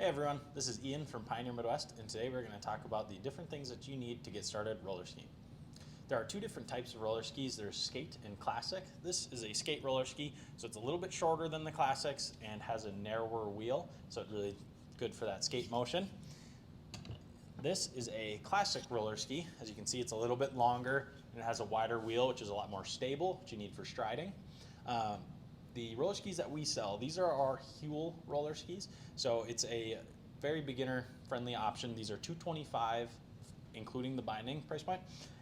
Hey everyone, this is Ian from Pioneer Midwest, and today we're going to talk about the different things that you need to get started roller skiing. There are two different types of roller skis. There's skate and classic. This is a skate roller ski, so it's a little bit shorter than the classics and has a narrower wheel, so it's really good for that skate motion. This is a classic roller ski. As you can see, it's a little bit longer and it has a wider wheel, which is a lot more stable, which you need for striding. The roller skis that we sell, these are our Huel roller skis. So it's a very beginner friendly option. These are $225, including the binding price point.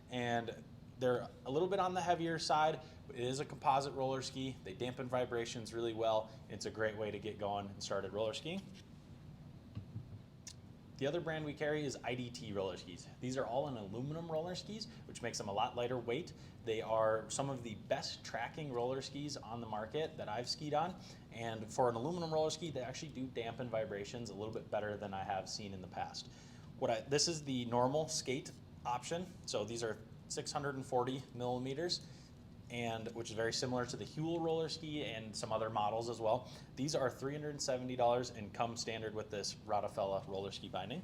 And they're a little bit on the heavier side, but it is a composite roller ski. They dampen vibrations really well. It's a great way to get going and started roller skiing. The other brand we carry is IDT roller skis. These are all in aluminum roller skis, which makes them a lot lighter weight. They are some of the best tracking roller skis on the market that I've skied on. And for an aluminum roller ski, they actually do dampen vibrations a little bit better than I have seen in the past. This is the normal skate option. So these are 640 millimeters, which is very similar to the Huel roller ski and some other models as well. These are $370 and come standard with this Rotafella roller ski binding.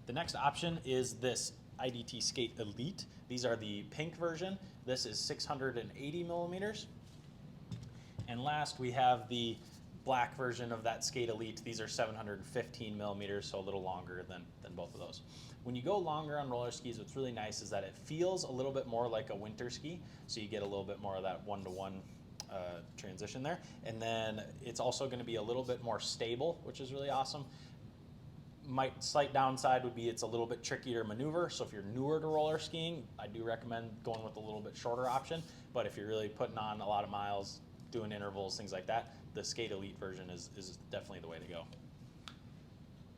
The next option is this IDT Skate Elite. These are the pink version. This is 680 millimeters. And last we have the black version of that Skate Elite. These are 715 millimeters, so a little longer than both of those. When you go longer on roller skis, what's really nice is that it feels a little bit more like a winter ski, so you get a little bit more of that one-to-one transition there. And then it's also going to be a little bit more stable, which is really awesome. Slight downside would be it's a little bit trickier to maneuver, so if you're newer to roller skiing, I do recommend going with a little bit shorter option. But if you're really putting on a lot of miles, doing intervals, things like that, the Skate Elite version is definitely the way to go.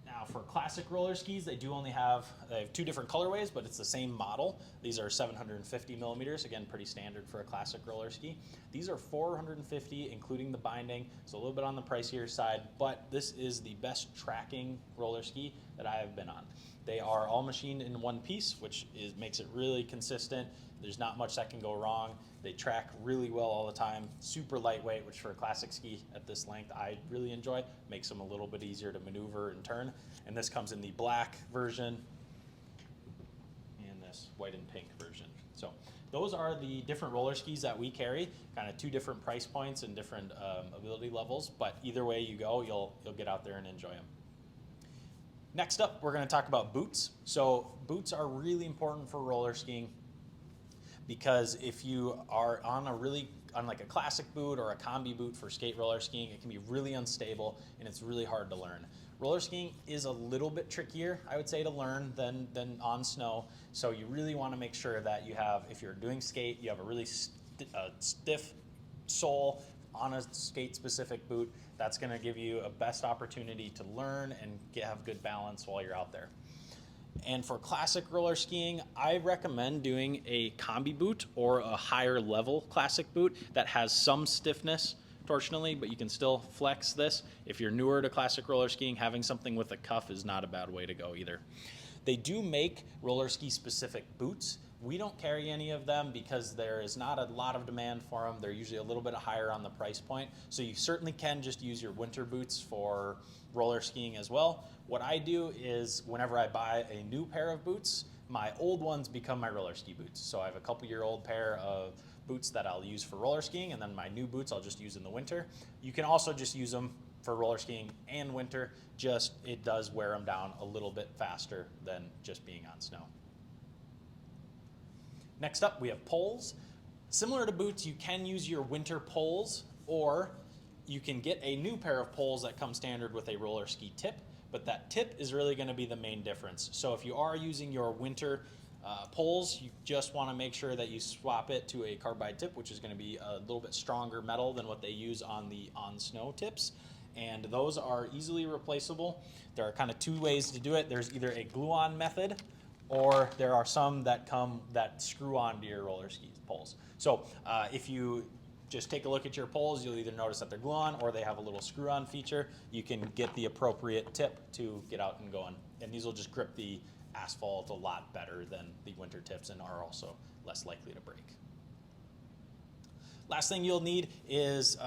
Now for classic roller skis, they have two different colorways, but it's the same model. These are 750 millimeters, again, pretty standard for a classic roller ski. These are 450, including the binding, so a little bit on the pricier side, but this is the best tracking roller ski that I have been on. They are all machined in one piece, which makes it really consistent. There's not much that can go wrong. They track really well all the time. Super lightweight, which for a classic ski at this length, I really enjoy. Makes them a little bit easier to maneuver and turn. And this comes in the black version and this white and pink version. So those are the different roller skis that we carry, kind of two different price points and different ability levels, but either way you go, you'll get out there and enjoy them. Next up, we're going to talk about boots. So boots are really important for roller skiing because if you are on like a classic boot or a combi boot for skate roller skiing, it can be really unstable and it's really hard to learn. Roller skiing is a little bit trickier, I would say, to learn than on snow. So you really want to make sure that if you're doing skate, you have a really stiff sole on a skate-specific boot. That's going to give you a best opportunity to learn and have good balance while you're out there. And for classic roller skiing, I recommend doing a combi boot or a higher level classic boot that has some stiffness torsionally, but you can still flex this. If you're newer to classic roller skiing, having something with a cuff is not a bad way to go either. They do make roller ski specific boots. We don't carry any of them because there is not a lot of demand for them. They're usually a little bit higher on the price point. So you certainly can just use your winter boots for roller skiing as well. What I do is whenever I buy a new pair of boots, my old ones become my roller ski boots. So I have a couple-year-old pair of boots that I'll use for roller skiing, and then my new boots I'll just use in the winter. You can also just use them for roller skiing and winter, just it does wear them down a little bit faster than just being on snow. Next up, we have poles. Similar to boots, you can use your winter poles, or you can get a new pair of poles that come standard with a roller ski tip, but that tip is really going to be the main difference. So if you are using your winter poles, you just want to make sure that you swap it to a carbide tip, which is going to be a little bit stronger metal than what they use on the on-snow tips. And those are easily replaceable. There are kind of two ways to do it. There's either a glue-on method, or there are some that screw onto your roller ski poles. So if you just take a look at your poles, you'll either notice that they're glue-on or they have a little screw-on feature. You can get the appropriate tip to get out and going. And these will just grip the asphalt a lot better than the winter tips and are also less likely to break. Last thing you'll need is,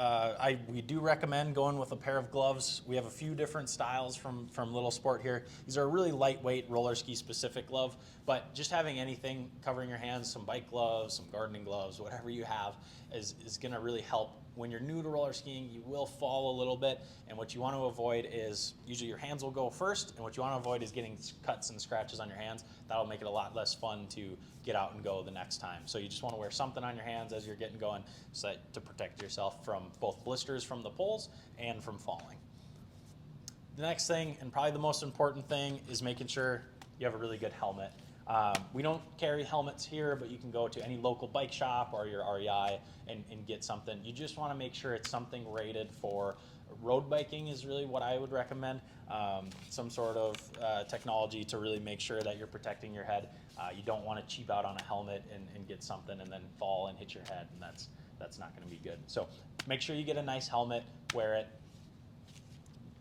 we do recommend going with a pair of gloves. We have a few different styles from Little Sport here. These are a really lightweight roller ski specific glove, but just having anything covering your hands, some bike gloves, some gardening gloves, whatever you have is gonna really help. When you're new to roller skiing, you will fall a little bit, and what you want to avoid is, usually your hands will go first, and what you want to avoid is getting cuts and scratches on your hands. That'll make it a lot less fun to get out and go the next time. So you just want to wear something on your hands as you're getting going to protect yourself from both blisters from the poles and from falling. The next thing, and probably the most important thing, is making sure you have a really good helmet. We don't carry helmets here, but you can go to any local bike shop or your REI and get something. You just want to make sure it's something rated for road biking is really what I would recommend. Some sort of technology to really make sure that you're protecting your head. You don't want to cheap out on a helmet and get something and then fall and hit your head, and that's not going to be good. So make sure you get a nice helmet, wear it.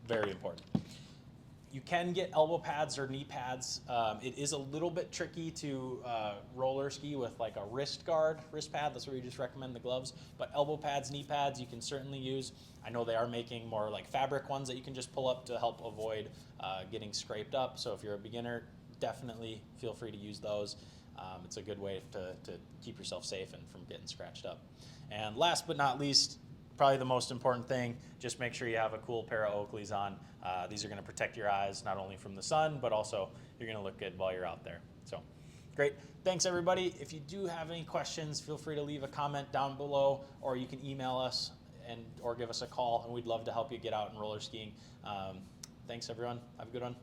Very important. You can get elbow pads or knee pads. It is a little bit tricky to roller ski with like a wrist pad. That's where you just recommend the gloves. But elbow pads, knee pads, you can certainly use. I know they are making more like fabric ones that you can just pull up to help avoid getting scraped up. So if you're a beginner, definitely feel free to use those. It's a good way to keep yourself safe and from getting scratched up. And last but not least, probably the most important thing, just make sure you have a cool pair of Oakleys on. These are going to protect your eyes not only from the sun, but also you're going to look good while you're out there. So great. Thanks, everybody. If you do have any questions, feel free to leave a comment down below, or you can email us or give us a call, and we'd love to help you get out and roller skiing. Thanks, everyone. Have a good one.